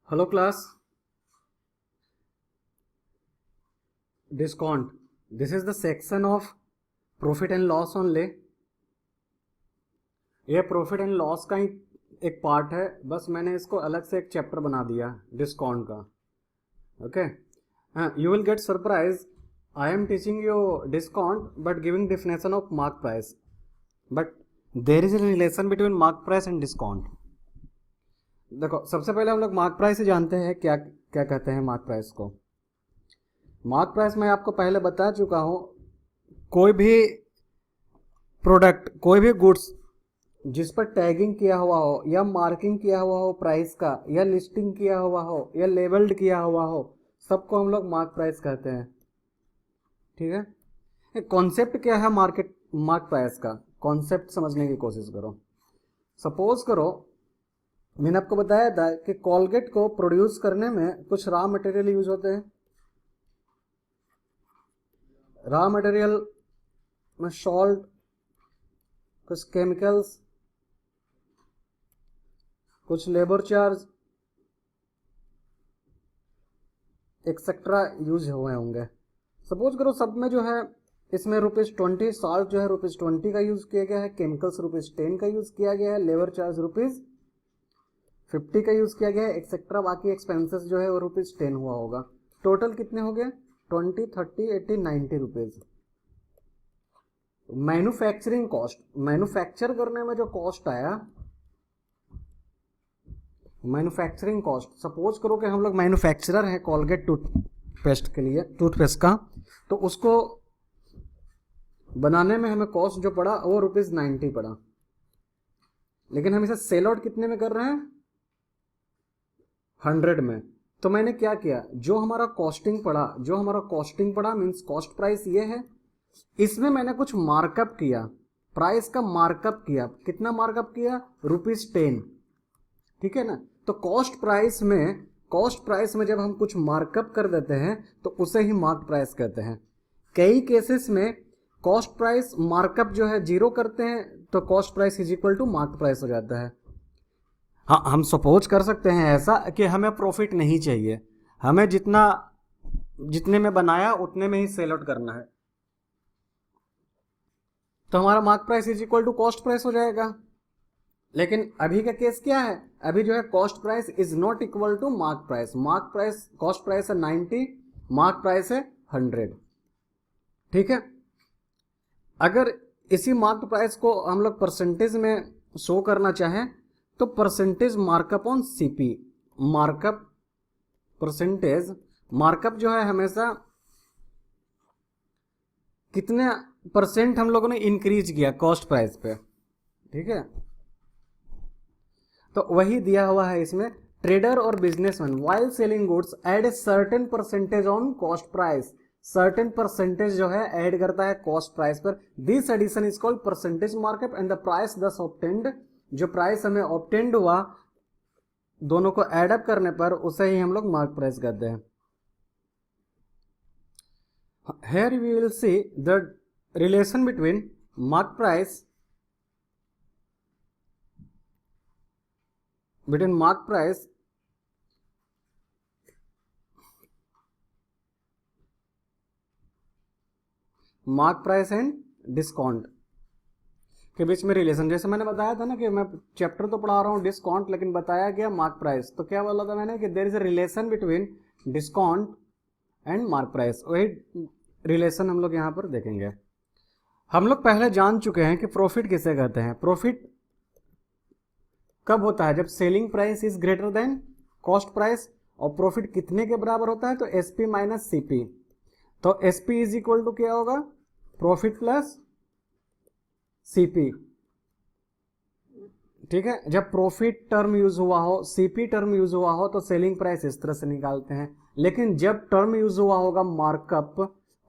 Hello class, discount. This is the section of profit and loss only. ये profit and loss का ही एक part है, बस मैंने इसको अलग से एक चैप्टर बना दिया डिस्काउंट का. Okay, you will get surprise. I am teaching you discount but giving definition of mark price, but there is a relation between mark price and discount. देखो, सबसे पहले हम लोग मार्क प्राइस ही जानते हैं. क्या क्या कहते हैं मार्क प्राइस को. मार्क प्राइस मैं आपको पहले बता चुका हूँ. कोई भी प्रोडक्ट, कोई भी गुड्स जिस पर टैगिंग किया हुआ हो या मार्किंग किया हुआ हो प्राइस का, या लिस्टिंग किया हुआ हो या लेबल्ड किया हुआ हो, सबको हम लोग मार्क प्राइस कहते हैं. ठीक है. कॉन्सेप्ट क्या है मार्क प्राइस का, कॉन्सेप्ट समझने की कोशिश करो. सपोज करो मैंने आपको बताया था कि कोलगेट को प्रोड्यूस करने में कुछ रॉ मटेरियल यूज होते हैं. रॉ मटेरियल में सॉल्ट, कुछ केमिकल्स, कुछ लेबर चार्ज एक्सेट्रा यूज हुए होंगे. सपोज करो सब में जो है इसमें ₹20 सॉल्ट जो है ₹20 का यूज किया गया है, केमिकल्स ₹10 का यूज किया गया है, लेबर चार्ज ₹50 का यूज किया गया है, एक्सेट्रा बाकी एक्सपेंसेस जो है वो ₹10 हुआ होगा. टोटल कितने हो गए? 20, 30, 80, 90 रुपीज. मैन्युफैक्चरिंग कॉस्ट, मैन्युफैक्चर करने में जो कॉस्ट आया, मैन्युफैक्चरिंग कॉस्ट. सपोज करो कि हम लोग मैन्युफैक्चरर हैं कोलगेट टूथपेस्ट के लिए, टूथपेस्ट का, तो उसको बनाने में हमें कॉस्ट जो पड़ा वो ₹90 पड़ा. लेकिन हम इसे सेल आउट कितने में कर रहे हैं? 100 में. तो मैंने क्या किया, जो हमारा कॉस्टिंग पड़ा मीन्स कॉस्ट प्राइस ये है, इसमें मैंने कुछ मार्कअप किया, प्राइस का मार्कअप किया. कितना मार्कअप किया? ₹10. ठीक है ना. तो कॉस्ट प्राइस में जब हम कुछ मार्कअप कर देते हैं तो उसे ही मार्क प्राइस कहते हैं. कई केसेस में कॉस्ट प्राइस मार्कअप जो है 0 करते हैं तो cost price is equal to mark price हो जाता है. हाँ, हम सपोज कर सकते हैं ऐसा कि हमें प्रॉफिट नहीं चाहिए, हमें जितने में बनाया उतने में ही सेल आउट करना है, तो हमारा mark price is equal to cost price हो जाएगा. लेकिन अभी का केस क्या है? अभी जो है cost price is not equal to mark price. Mark price, cost price है 90, मार्क प्राइस है 100. ठीक है. अगर इसी मार्क प्राइस को हम लोग परसेंटेज में शो करना चाहें तो percentage markup on CP, markup percentage, markup जो है हमेशा कितने परसेंट हम लोगों ने इंक्रीज किया कॉस्ट प्राइस पे. ठीक है. तो वही दिया हुआ है इसमें. ट्रेडर और businessman while selling goods add a certain percentage on cost price. Certain percentage जो है ऐड करता है कॉस्ट प्राइस पर. This addition is called percentage markup and the price thus obtained, जो प्राइस हमें ऑब्टेन्ड हुआ दोनों को एड अप करने पर उसे ही हम लोग मार्क प्राइस कहते हैं. Here we will see the relation between mark price and discount के बीच में रिलेशन. जैसे मैंने बताया था ना कि मैं चैप्टर तो पढ़ा रहा हूँ डिस्काउंट, लेकिन बताया गया मार्क प्राइस. तो क्या बोला था मैंने कि there is a relation between discount and mark price. वही रिलेशन हम लोग यहाँ पर देखेंगे. हम लोग पहले जान चुके हैं कि प्रॉफिट किसे कहते हैं. प्रॉफिट कब होता है? जब selling price is greater than cost price. और प्रॉफिट कितने के बराबर होता है? तो एसपी माइनस सीपी. तो एसपी इज इक्वल टू क्या होगा? Profit plus CP. ठीक है. जब प्रॉफिट टर्म यूज हुआ हो, सीपी टर्म यूज हुआ हो, तो सेलिंग प्राइस इस तरह से निकालते हैं. लेकिन जब टर्म यूज हुआ होगा मार्कअप,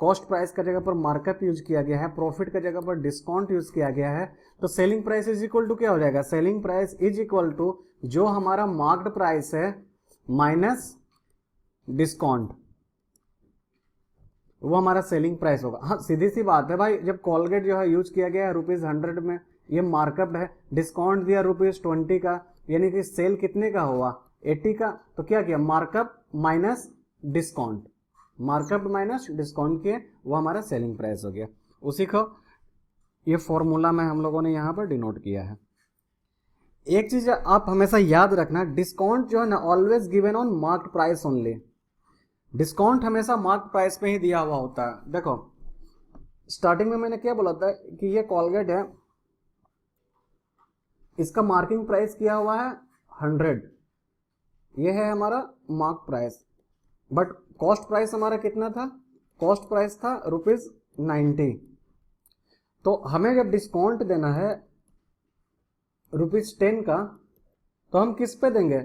कॉस्ट प्राइस का जगह पर मार्कअप यूज किया गया है, प्रॉफिट का जगह पर डिस्काउंट यूज किया गया है, तो selling price is equal to क्या हो जाएगा? Selling price is equal to जो हमारा मार्क्ड प्राइस है माइनस डिस्काउंट, वो हमारा सेलिंग प्राइस होगा. हाँ, सीधी सी बात है भाई. जब कोलगेट जो है यूज किया गया है ₹100 में, ये मार्कअप है. डिस्काउंट दिया ₹20 का, यानी कि सेल कितने का हुआ? 80 का, तो क्या किया, markup minus discount, markup minus discount किए, वो हमारा सेलिंग प्राइस हो गया। उसी को ये फॉर्मूला में हम लोगों ने यहाँ पर डिनोट किया है। एक चीज आप हमेशा याद रखना, डिस्काउंट जो है ना always given on marked price only. Discount हमेशा मार्क्ड प्राइस पे ही दिया हुआ होता है। देखो स्टार्टिंग में मैंने क्या बोला था कि ये कॉलगेट है, इसका मार्किंग प्राइस किया हुआ है 100, ये है हमारा mark price, but cost price हमारा कितना था, कॉस्ट प्राइस था ₹90। तो हमें जब डिस्काउंट देना है ₹10 का, तो हम किस पे देंगे,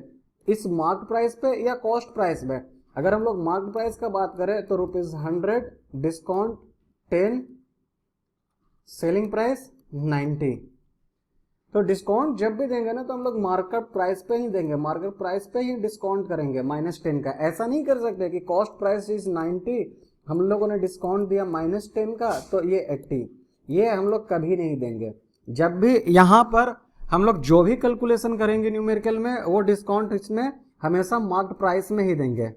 इस मार्क प्राइस पे या कॉस्ट प्राइस पे। अगर हम लोग मार्क प्राइस का बात करें तो ₹100, डिस्काउंट 10, सेलिंग प्राइस 90। तो डिस्काउंट जब भी देंगे ना तो हम लोग मार्कअप प्राइस पे ही देंगे, मार्कअप प्राइस पे ही डिस्काउंट करेंगे -10 का। ऐसा नहीं कर सकते कि कॉस्ट प्राइस इज 90, हम लोगों ने डिस्काउंट दिया -10 का तो ये 80, ये हम लोग कभी नहीं देंगे। जब भी यहाँ पर हम लोग जो भी कैलकुलेशन करेंगे न्यूमेरिकल में, वो डिस्काउंट इसमें हमेशा मार्क्ड प्राइस में ही देंगे,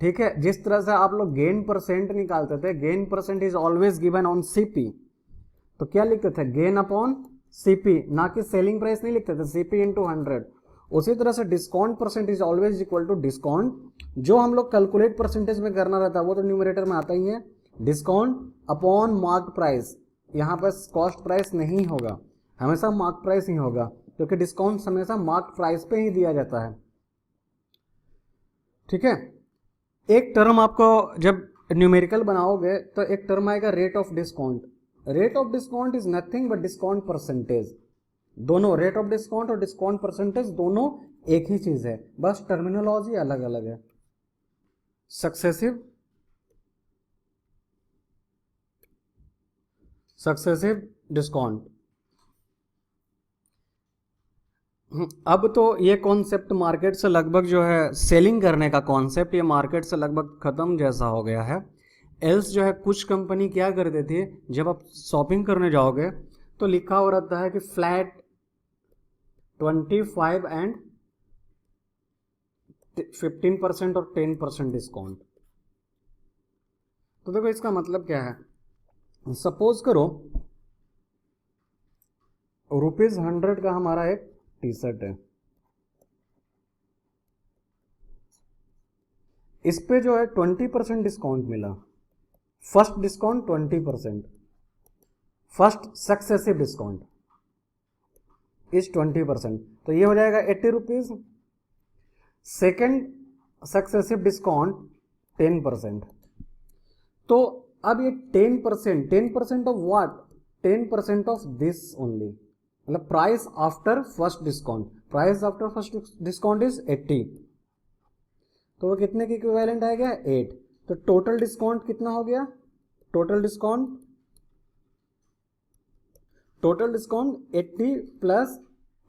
ठीक है। जिस तरह से आप लोग गेन परसेंट निकालते थे, gain percent is always given on CP, तो क्या लिखते थे, गेन अपॉन सीपी, ना कि सेलिंग प्राइस नहीं लिखते थे, सीपी इंटू 100। उसी तरह से discount percent is always equal to discount, जो हम लोग कैलकुलेट परसेंटेज में करना रहता है वो तो न्यूमरेटर में आता ही है, डिस्काउंट अपॉन मार्क्ड प्राइस। यहाँ पर कॉस्ट प्राइस नहीं होगा, हमेशा मार्क प्राइस ही होगा, क्योंकि डिस्काउंट हमेशा मार्क प्राइस पे ही दिया जाता है, ठीक है। एक टर्म आपको जब न्यूमेरिकल बनाओगे तो एक टर्म आएगा rate of discount. Rate of discount is nothing but discount percentage. दोनों रेट ऑफ डिस्काउंट और डिस्काउंट परसेंटेज दोनों एक ही चीज है, बस टर्मिनोलॉजी अलग अलग है। Successive discount. अब तो ये कॉन्सेप्ट मार्केट से लगभग जो है, सेलिंग करने का कॉन्सेप्ट ये मार्केट से लगभग खत्म जैसा हो गया है। एल्स जो है कुछ कंपनी क्या करते थे, जब आप शॉपिंग करने जाओगे तो लिखा हो रहता है कि फ्लैट 25 एंड 15% और 10% डिस्काउंट। तो देखो इसका मतलब क्या है, सपोज करो ₹100 का हमारा एक टी शर्ट है, इस पे जो है 20% डिस्काउंट मिला, first discount 20%, first successive discount is 20%, तो ये हो जाएगा ₹80। सेकेंड सक्सेसिव डिस्काउंट 10%, तो अब ये 10% off what, 10% off this only, मतलब price after first discount, price after first discount is 80, तो वो कितने के इक्विवेलेंट आ गया, 8। तो टोटल डिस्काउंट कितना हो गया, टोटल डिस्काउंट 80 प्लस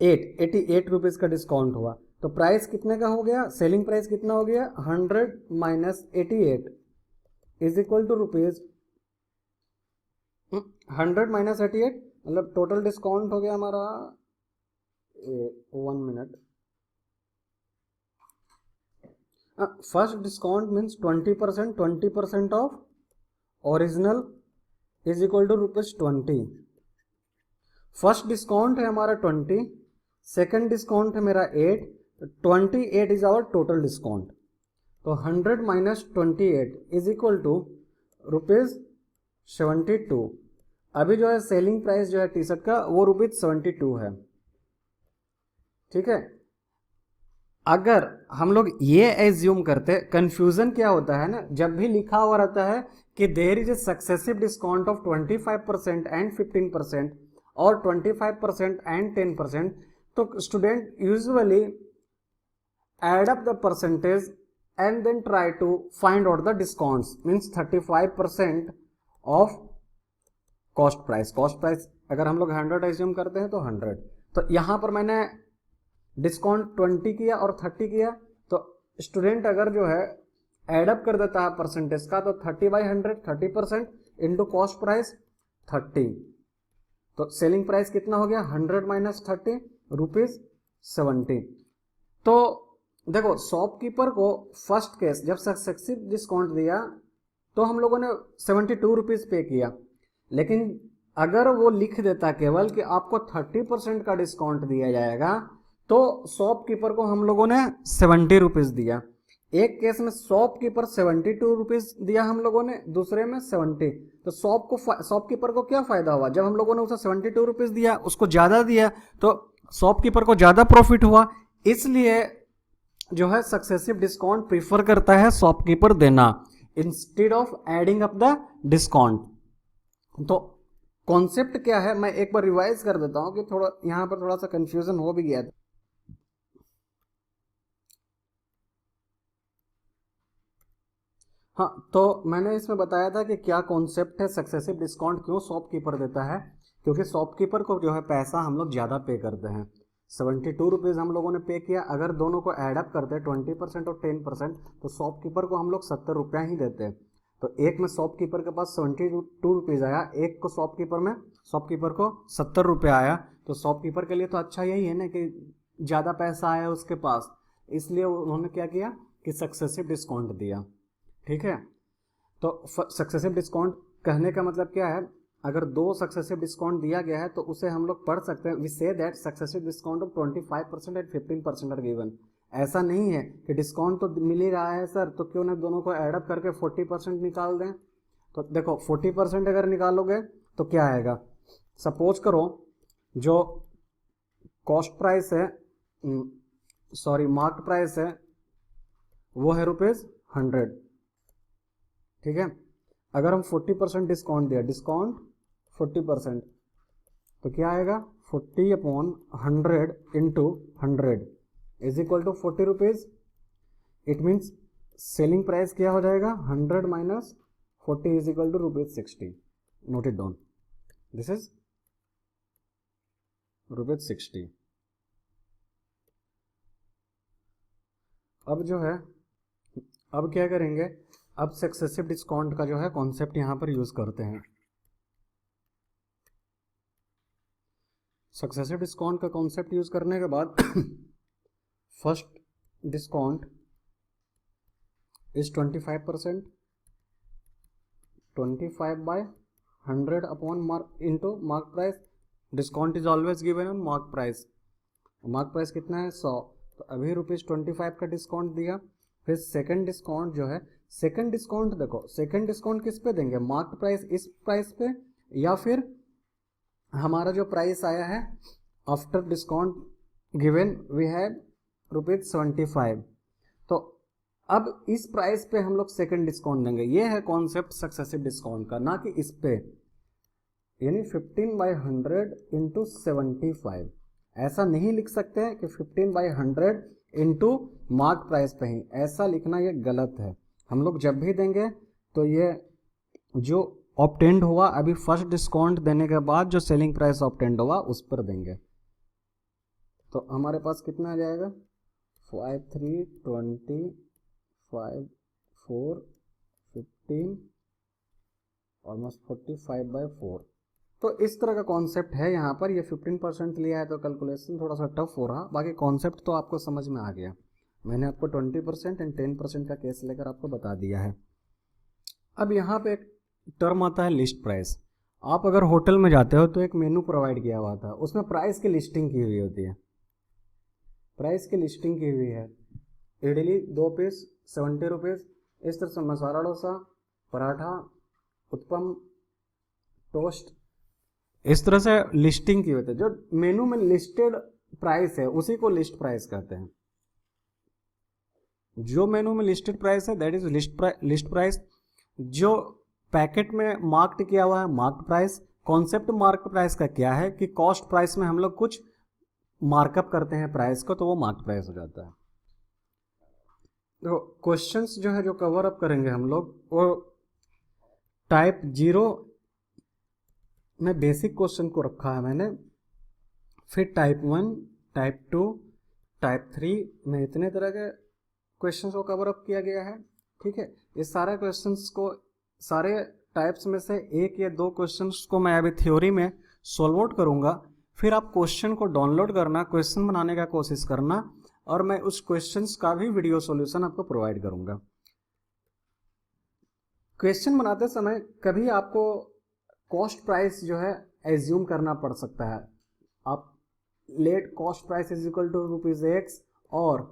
8, 88 रुपीज का डिस्काउंट हुआ। तो प्राइस कितने का हो गया, सेलिंग प्राइस कितना हो गया, 100 minus 88 is equal to rupees 100 minus 88, मतलब टोटल डिस्काउंट हो गया हमारा 1 minute. First discount means 20% off original is equal to ₹20। First discount है हमारा 20, सेकेंड डिस्काउंट है मेरा 8, 28 इज आवर टोटल डिस्काउंट। तो 100 माइनस 28 इज इक्वल टू ₹72। अभी जो है सेलिंग प्राइस जो है टी शर्ट का वो ₹72 है, ठीक है। अगर हम लोग ये एज्यूम करते, कंफ्यूजन क्या होता है ना, जब भी लिखा हुआ रहता है कि there is a successive discount of 25% and 15% और 25% एंड 10%, तो student usually add up the percentage and then try to find out the discounts, means 35% off cost price. Cost price अगर हम लोग 100 एज्यूम करते हैं तो 100, तो यहाँ पर मैंने डिस्काउंट 20 किया और 30 किया, तो स्टूडेंट अगर जो है एडअप कर देता है परसेंटेज का, तो 30/100 30% इंटू कॉस्ट प्राइस 30, तो सेलिंग प्राइस कितना हो गया, 100 माइनस 30 ₹70। तो देखो शॉपकीपर को फर्स्ट केस जब सक्सेसिव डिस्काउंट दिया तो हम लोगों ने 72 रुपीज़ पे किया, लेकिन अगर वो लिख देता केवल कि आपको 30% का डिस्काउंट दिया जाएगा तो शॉपकीपर को हम लोगों ने 70 रुपीज़ दिया। एक केस में शॉपकीपर 72 रुपीज़ दिया हम लोगों ने, दूसरे में 70। तो शॉपकीपर को क्या फ़ायदा हुआ? जब हम लोगों ने उसे 72 रुपीज़ दिया, उसको ज़्यादा दिया, तो शॉपकीपर को ज़्यादा प्रॉफिट हुआ। इसलिए जो है सक्सेसिव डिस्काउंट प्रीफर करता है शॉपकीपर देना instead of adding up the discount. तो कॉन्सेप्ट क्या है मैं एक बार रिवाइज कर देता हूं कि थोड़ा यहां पर थोड़ा सा कंफ्यूजन हो भी गया था। हाँ, तो मैंने इसमें बताया था कि क्या कॉन्सेप्ट है, सक्सेसिव डिस्काउंट क्यों शॉपकीपर देता है। क्योंकि शॉपकीपर को जो है पैसा हम लोग ज़्यादा पे करते हैं। 72 रुपीज़ हम लोगों ने पे किया, अगर दोनों को एडअप करते हैं 20% और 10%, तो शॉपकीपर को हम लोग 70 रुपया ही देते हैं। तो एक में शॉपकीपर के पास 72 रुपीज़ आया, एक को शॉपकीपर को 70 रुपया आया। तो शॉपकीपर के लिए तो अच्छा यही है ना कि ज़्यादा पैसा आया उसके पास, इसलिए उन्होंने क्या किया कि सक्सेसिव डिस्काउंट दिया। ठीक है, तो सक्सेसिव डिस्काउंट कहने का मतलब क्या है? अगर दो सक्सेसिव डिस्काउंट दिया गया है तो उसे हम लोग पढ़ सकते हैं, we say that successive discount of 25% and 15% are given. ऐसा नहीं है कि डिस्काउंट तो मिल ही रहा है सर, तो क्यों ना दोनों को एडअप करके 40% निकाल दें। तो देखो 40% अगर निकालोगे तो क्या आएगा? सपोज करो जो कॉस्ट प्राइस है, मार्केट प्राइस है वो है ₹100। ठीक है, अगर हम 40% डिस्काउंट दिया, डिस्काउंट 40%, तो क्या आएगा? 40/100 into 100 is equal to 40 rupees. It means selling price क्या हो जाएगा? 100 minus 40 is equal to ₹60। Note it down, this is ₹60। अब जो है, अब क्या करेंगे? अब सक्सेसिव डिस्काउंट का जो है कॉन्सेप्ट यहां पर यूज करते हैं। सक्सेसिव डिस्काउंट का कॉन्सेप्ट यूज करने के बाद first discount is 25%, 25/100 upon into mark price. Discount is always given on mark price. Mark price कितना है? 100। तो अभी ₹25 का डिस्काउंट दिया। फिर सेकंड डिस्काउंट जो है, सेकंड डिस्काउंट देखो, सेकंड डिस्काउंट किस पे देंगे? मार्क प्राइस, इस प्राइस पे, या फिर हमारा जो प्राइस आया है after discount given we have ₹75। तो अब इस प्राइस पे हम लोग सेकंड डिस्काउंट देंगे। ये है कॉन्सेप्ट सक्सेसिव डिस्काउंट का, ना कि इस पे, यानी 15/100 इंटू 75। ऐसा नहीं लिख सकते हैं कि 15/100 इंटू मार्क प्राइस पे ही, ऐसा लिखना ये गलत है। हम लोग जब भी देंगे तो ये जो ऑब्टेंड हुआ अभी फर्स्ट डिस्काउंट देने के बाद जो सेलिंग प्राइस ऑब्टेंड हुआ उस पर देंगे। तो हमारे पास कितना आ जाएगा? 5, 3, 20, 5, 4, 15, ऑलमोस्ट 45/4। तो इस तरह का कॉन्सेप्ट है यहाँ पर। ये 15% लिया है तो कैलकुलेशन थोड़ा सा टफ हो रहा, बाकी कॉन्सेप्ट तो आपको समझ में आ गया। मैंने आपको 20% एंड 10% का केस लेकर आपको बता दिया है। अब यहाँ पे एक टर्म आता है लिस्ट प्राइस। आप अगर होटल में जाते हो तो एक मेनू प्रोवाइड किया हुआ था, उसमें प्राइस की लिस्टिंग की हुई होती है। प्राइस की लिस्टिंग की हुई है, इडली 2 पीस 70 रुपीज़, इस तरह से मसाला डोसा, पराठा, उत्पम, टोस्ट, इस तरह से लिस्टिंग की होती है। जो मेनू में लिस्टेड प्राइस है उसी को लिस्ट प्राइस कहते हैं। जो मेनू में लिस्टेड प्राइस है दैट इज लिस्ट प्राइस। जो पैकेट में मार्क्ड किया हुआ है marked price. Concept marked price का क्या है कि कॉस्ट प्राइस में हम लोग कुछ मार्कअप करते हैं प्राइस को, तो वो मार्क्ड प्राइस हो जाता है। तो क्वेश्चंस जो है जो कवर अप करेंगे हम लोग, वो टाइप 0 में बेसिक क्वेश्चन को रखा है मैंने, फिर टाइप 1, टाइप 2, टाइप 3 में इतने तरह के क्वेश्चंस को कवर अप किया गया है। ठीक है, इस सारे क्वेश्चंस को, सारे टाइप्स में से एक या दो क्वेश्चंस को मैं अभी थ्योरी में सोल्व आउट करूंगा। फिर आप क्वेश्चन को डाउनलोड करना, क्वेश्चन बनाने का कोशिश करना, और मैं उस क्वेश्चंस का भी वीडियो सॉल्यूशन आपको प्रोवाइड करूंगा। क्वेश्चन बनाते समय कभी आपको कॉस्ट प्राइस जो है एज्यूम करना पड़ सकता है। आप let cost price is equal to ₹X और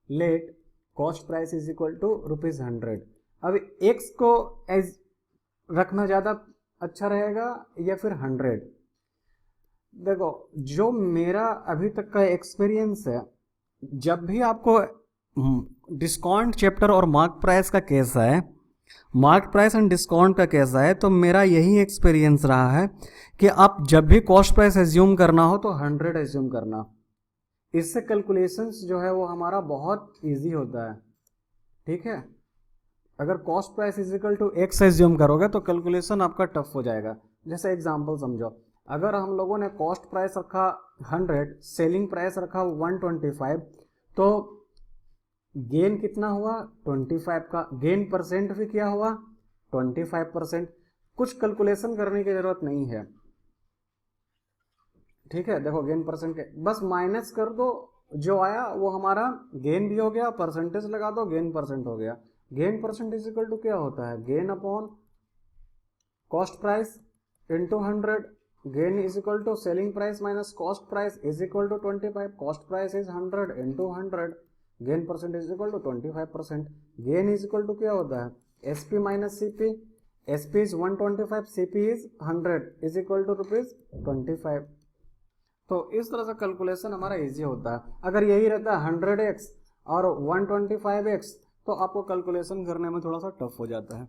let cost price is equal to ₹100। अब x को एज रखना ज़्यादा अच्छा रहेगा या फिर 100? देखो, जो मेरा अभी तक का एक्सपीरियंस है, जब भी आपको डिस्काउंट चैप्टर और मार्क प्राइस का केस है, मार्क प्राइस एंड डिस्काउंट का केस है, तो मेरा यही एक्सपीरियंस रहा है कि आप जब भी कॉस्ट प्राइस एज्यूम करना हो तो 100 एज्यूम करना। इससे कैलकुलेशंस जो है वो हमारा बहुत इजी होता है। ठीक है, अगर cost price is equal to x assume करोगे तो कैलकुलेशन आपका टफ हो जाएगा। जैसे एग्जांपल समझो, अगर हम लोगों ने कॉस्ट प्राइस रखा 100, सेलिंग प्राइस रखा 125, तो गेन कितना हुआ 25 का, गेन परसेंट भी क्या हुआ 25%। कुछ कैलकुलेशन करने की जरूरत नहीं है। ठीक है, देखो गेन परसेंट के बस माइनस कर दो, जो आया वो हमारा गेन भी हो गया, परसेंटेज लगा दो, गेन परसेंट हो गया। Gain percent is equal to क्या होता है, gain upon cost price into 100। Gain is equal to selling price minus cost price is equal to 25। Cost price is 100 into 100, gain percent is equal to 25%। Gain is equal to क्या होता है, SP minus CP. SP is 125, CP is 100 is equal to ₹25। तो इस तरह से calculation हमारा easy होता है। अगर यही रहता है 100x और 125x, तो आपको कैलकुलेशन करने में थोड़ा सा टफ हो जाता है।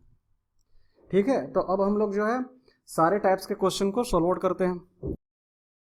ठीक है, तो अब हम लोग जो है सारे टाइप्स के क्वेश्चन को सॉल्व आउट करते हैं।